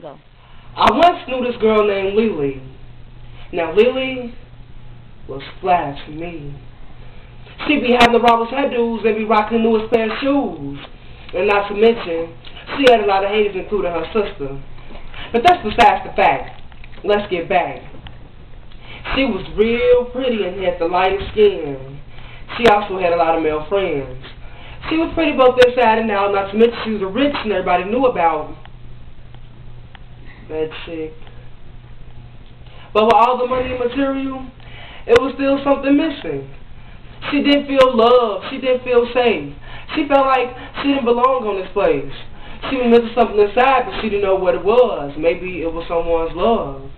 Go. I once knew this girl named Lily. Now Lily was flash for me. She be having the rawest hairdos and be rocking the newest pair of shoes. And not to mention, she had a lot of haters, including her sister. But that's besides the fact. Let's get back. She was real pretty and had the lightest skin. She also had a lot of male friends. She was pretty both inside and out, not to mention she was a rich and everybody knew about. That chick. But with all the money and material, it was still something missing. She didn't feel loved. She didn't feel safe. She felt like she didn't belong on this place. She was missing something inside, but she didn't know what it was. Maybe it was someone's love.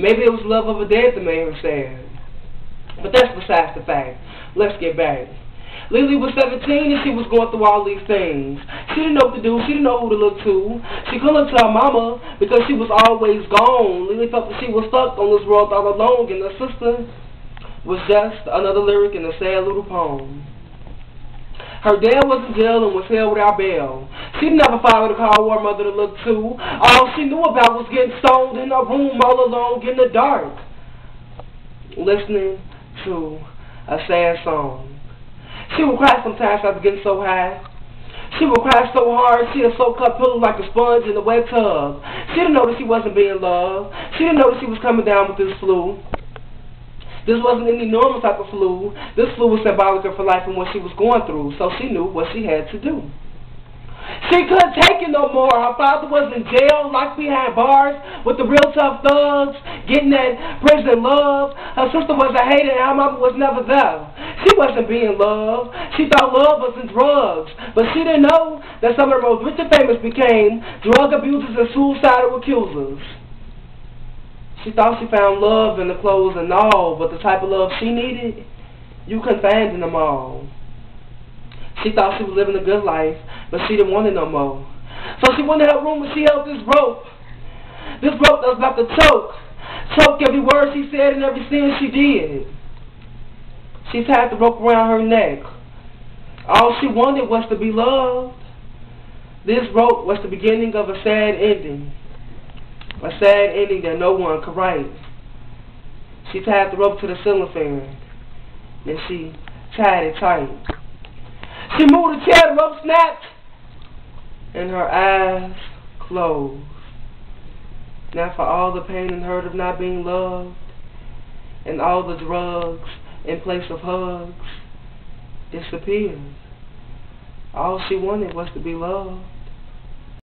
Maybe it was love of a dead that made her sad. But that's besides the fact. Let's get back. Lily was 17 and she was going through all these things. She didn't know what to do. She didn't know who to look to. She couldn't look to her mama because she was always gone. Lily felt that she was stuck on this world all alone, and her sister was just another lyric in a sad little poem. Her dad was in jail and was held without bail. She never followed a call or mother to look to. All she knew about was getting stoned in her room all alone in the dark, listening to a sad song. She would cry sometimes after getting so high. She would cry so hard, she had soaked her pillow like a sponge in a wet tub. She didn't know that she wasn't being loved. She didn't know that she was coming down with this flu. This wasn't any normal type of flu. This flu was symbolic of her life and what she was going through, so she knew what she had to do. She couldn't take it no more. Her father was in jail, locked behind bars, with the real tough thugs, getting that prison love. Her sister was a hater and her mama was never there. She wasn't being loved. She thought love was in drugs. But she didn't know that some of the most rich and famous became drug abusers and suicidal accusers. She thought she found love in the clothes and all, but the type of love she needed, you couldn't find in them all. She thought she was living a good life, but she didn't want it no more. So she went in her room and she held this rope. This rope that was about to choke every word she said and every sin she did. She tied the rope around her neck. All she wanted was to be loved. This rope was the beginning of a sad ending. A sad ending that no one could write. She tied the rope to the ceiling fan. Then she tied it tight. She moved the chair, the rope snapped, and her eyes closed. Now for all the pain and hurt of not being loved, and all the drugs in place of hugs disappeared. All she wanted was to be loved.